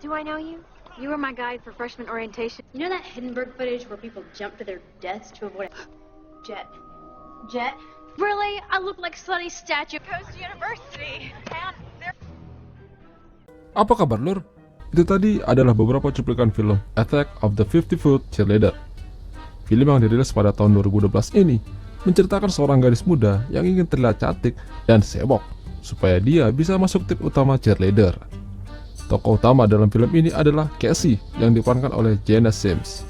Do I know you? You were my guide for freshman orientation. You know that Hindenburg footage where people jump to their deaths to avoid Jet? Really? I look like Sunny statue. Coast University. And they're... Apa kabar lur? Itu tadi adalah beberapa cuplikan film Attack of the 50-Foot Cheerleader. Film yang dirilis pada tahun 2012 ini menceritakan seorang gadis muda yang ingin terlihat cantik dan sibuk supaya dia bisa masuk tim utama cheerleader. Tokoh utama dalam film ini adalah Casey yang diperankan oleh Jenna Sims.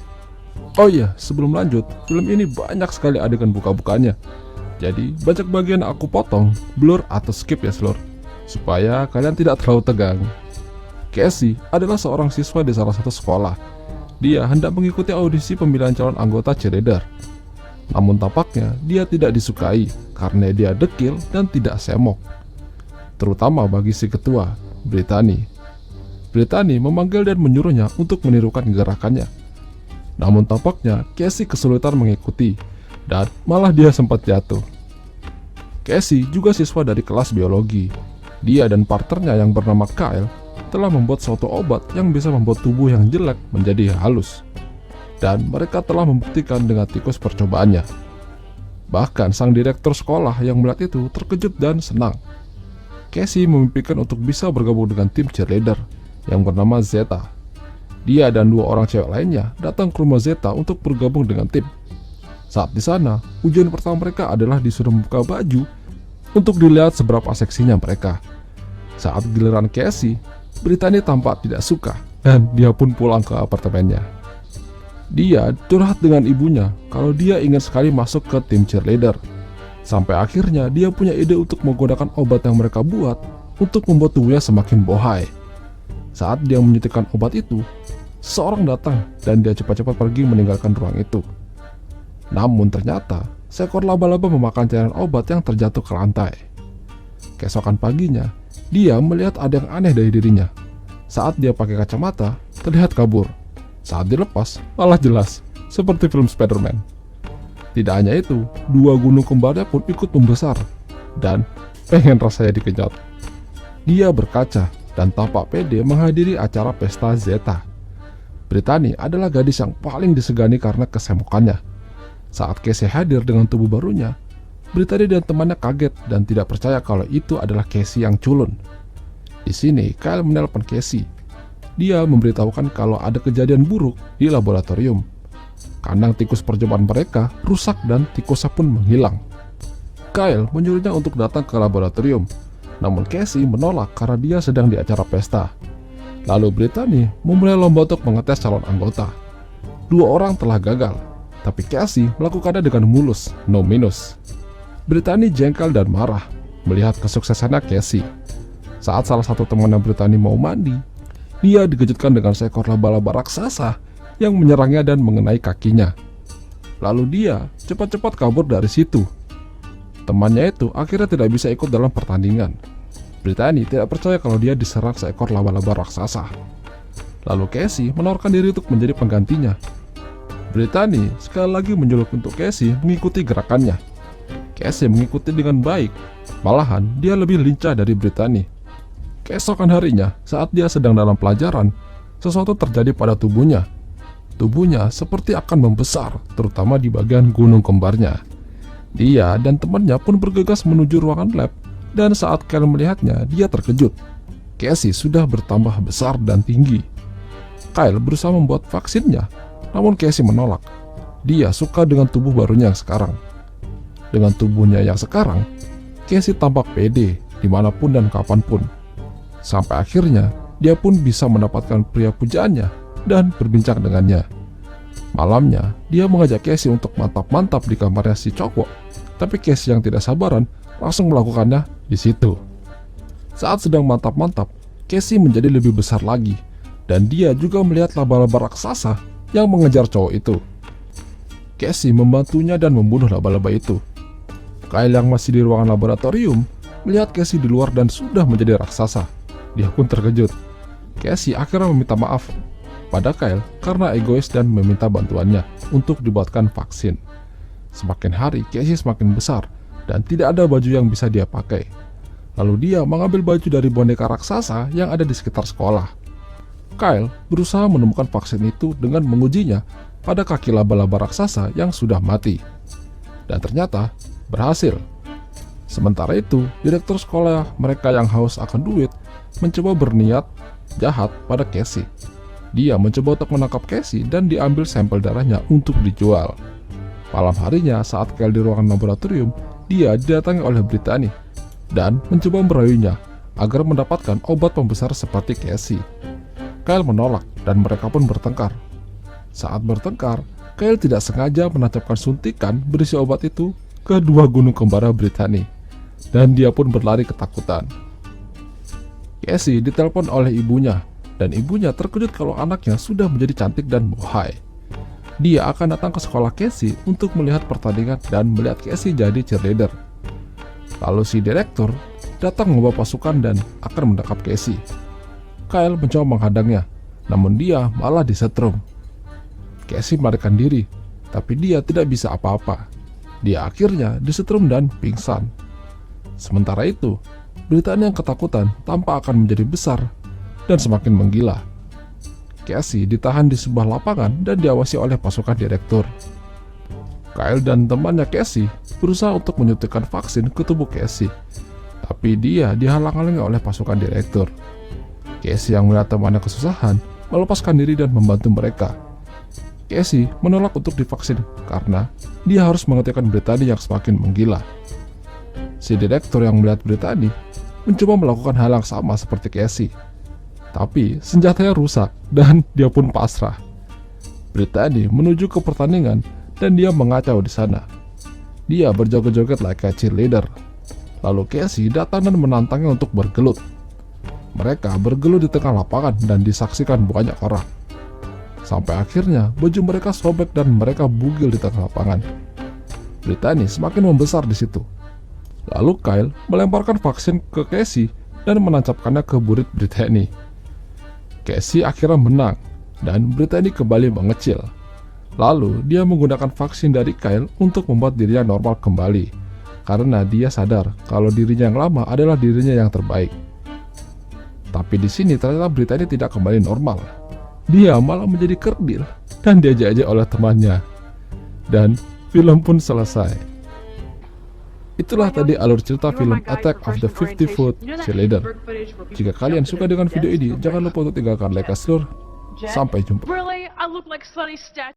Oh iya, sebelum lanjut, film ini banyak sekali adegan buka-bukanya. Jadi banyak bagian aku potong, blur atau skip ya seluruh, supaya kalian tidak terlalu tegang. Casey adalah seorang siswa di salah satu sekolah. Dia hendak mengikuti audisi pemilihan calon anggota cheerleader. Namun tampaknya dia tidak disukai karena dia dekil dan tidak semok. Terutama bagi si ketua, Brittany. Brittany memanggil dan menyuruhnya untuk menirukan gerakannya. Namun tampaknya Casey kesulitan mengikuti dan malah dia sempat jatuh. Casey juga siswa dari kelas biologi. Dia dan partnernya yang bernama Kyle telah membuat suatu obat yang bisa membuat tubuh yang jelek menjadi halus. Dan mereka telah membuktikan dengan tikus percobaannya. Bahkan sang direktur sekolah yang melihat itu terkejut dan senang. Casey memimpikan untuk bisa bergabung dengan tim cheerleader yang bernama Zeta. Dia dan dua orang cewek lainnya datang ke rumah Zeta untuk bergabung dengan tim. Saat di sana, ujian pertama mereka adalah disuruh membuka baju untuk dilihat seberapa seksinya mereka. Saat giliran Casey, Brittany tampak tidak suka dan dia pun pulang ke apartemennya. Dia curhat dengan ibunya kalau dia ingin sekali masuk ke tim cheerleader. Sampai akhirnya dia punya ide untuk menggunakan obat yang mereka buat untuk membuat tubuhnya semakin bohai. Saat dia menyuntikkan obat itu, seseorang datang dan dia cepat-cepat pergi meninggalkan ruang itu. Namun ternyata seekor laba-laba memakan cairan obat yang terjatuh ke lantai. Keesokan paginya, dia melihat ada yang aneh dari dirinya. Saat dia pakai kacamata, terlihat kabur. Saat dilepas, malah jelas, seperti film Spider-Man. Tidak hanya itu, dua gunung kembarnya pun ikut membesar, dan pengen rasanya dikenyot. Dia berkaca dan tampak pede menghadiri acara pesta Zeta. Brittany adalah gadis yang paling disegani karena kesemukannya. Saat Casey hadir dengan tubuh barunya, Brittany dan temannya kaget dan tidak percaya kalau itu adalah Casey yang culun. Di sini, Kyle menelpon Casey. Dia memberitahukan kalau ada kejadian buruk di laboratorium. Kandang tikus percobaan mereka rusak dan tikusnya pun menghilang. Kyle menyuruhnya untuk datang ke laboratorium, namun Casey menolak karena dia sedang di acara pesta. Lalu Brittany memulai lomba untuk mengetes calon anggota. Dua orang telah gagal, tapi Casey melakukannya dengan mulus, no minus. Brittany jengkel dan marah melihat kesuksesannya Casey. Saat salah satu temannya Brittany mau mandi, dia dikejutkan dengan seekor laba-laba raksasa yang menyerangnya dan mengenai kakinya. Lalu dia cepat-cepat kabur dari situ. Temannya itu akhirnya tidak bisa ikut dalam pertandingan. Brittany tidak percaya kalau dia diserang seekor laba-laba raksasa. Lalu Casey menawarkan diri untuk menjadi penggantinya. Brittany sekali lagi menyuruh untuk Casey mengikuti gerakannya. Casey mengikuti dengan baik, malahan dia lebih lincah dari Brittany. Keesokan harinya, saat dia sedang dalam pelajaran, sesuatu terjadi pada tubuhnya. Tubuhnya seperti akan membesar, terutama di bagian gunung kembarnya. Dia dan temannya pun bergegas menuju ruangan lab, dan saat Kyle melihatnya, dia terkejut. Casey sudah bertambah besar dan tinggi. Kyle berusaha membuat vaksinnya, namun Casey menolak. Dia suka dengan tubuh barunya yang sekarang. Dengan tubuhnya yang sekarang, Casey tampak pede dimanapun dan kapanpun. Sampai akhirnya, dia pun bisa mendapatkan pria pujaannya dan berbincang dengannya. Malamnya, dia mengajak Casey untuk mantap-mantap di kamarnya si cowok, tapi Casey yang tidak sabaran langsung melakukannya di situ. Saat sedang mantap-mantap, Casey menjadi lebih besar lagi, dan dia juga melihat laba-laba raksasa yang mengejar cowok itu. Casey membantunya dan membunuh laba-laba itu. Kyle yang masih di ruangan laboratorium melihat Casey di luar dan sudah menjadi raksasa. Dia pun terkejut. Casey akhirnya meminta maaf pada Kyle karena egois dan meminta bantuannya untuk dibuatkan vaksin. Semakin hari, Casey semakin besar dan tidak ada baju yang bisa dia pakai. Lalu dia mengambil baju dari boneka raksasa yang ada di sekitar sekolah. Kyle berusaha menemukan vaksin itu dengan mengujinya pada kaki laba-laba raksasa yang sudah mati. Dan ternyata berhasil. Sementara itu, direktur sekolah mereka yang haus akan duit mencoba berniat jahat pada Casey. Dia mencoba untuk menangkap Casey dan diambil sampel darahnya untuk dijual. Malam harinya saat Kyle di ruangan laboratorium, dia didatangi oleh Brittany dan mencoba merayunya agar mendapatkan obat pembesar seperti Casey. Kyle menolak dan mereka pun bertengkar. Saat bertengkar, Kyle tidak sengaja menancapkan suntikan berisi obat itu ke dua gunung kembar Brittany, dan dia pun berlari ketakutan. Casey ditelepon oleh ibunya, dan ibunya terkejut kalau anaknya sudah menjadi cantik dan bohai. Dia akan datang ke sekolah Casey untuk melihat pertandingan dan melihat Casey jadi cheerleader. Lalu si direktur datang membawa pasukan dan akan menangkap Casey. Kyle mencoba menghadangnya, namun dia malah disetrum. Casey melarikan diri, tapi dia tidak bisa apa-apa. Dia akhirnya disetrum dan pingsan. Sementara itu, Brittany yang ketakutan tampak akan menjadi besar dan semakin menggila. Casey ditahan di sebuah lapangan dan diawasi oleh pasukan direktur. Kyle dan temannya Casey berusaha untuk menyuntikkan vaksin ke tubuh Casey, tapi dia dihalang-halangi oleh pasukan direktur. Casey yang melihat temannya kesusahan melepaskan diri dan membantu mereka. Casey menolak untuk divaksin karena dia harus menghentikan Brittany yang semakin menggila. Si direktur yang melihat Brittany mencoba melakukan hal yang sama seperti Casey, tapi senjatanya rusak dan dia pun pasrah. Brittany menuju ke pertandingan dan dia mengacau di sana. Dia berjoget-joget like a cheerleader. Lalu Casey datang dan menantangnya untuk bergelut. Mereka bergelut di tengah lapangan dan disaksikan banyak orang. Sampai akhirnya baju mereka sobek dan mereka bugil di tengah lapangan. Brittany semakin membesar di situ. Lalu Kyle melemparkan vaksin ke Casey dan menancapkannya ke burit Brittany. Casey akhirnya menang dan Brittany kembali mengecil. Lalu dia menggunakan vaksin dari Kyle untuk membuat dirinya normal kembali, karena dia sadar kalau dirinya yang lama adalah dirinya yang terbaik. Tapi di sini ternyata Brittany tidak kembali normal. Dia malah menjadi kerdil dan diajak-ajak oleh temannya. Dan film pun selesai. Itulah tadi alur cerita film Attack of the 50-Foot Cheerleader. Jika kalian suka dengan video ini, jangan lupa untuk tinggalkan like dan share. Sampai jumpa. Really? I look like Sonny Statue.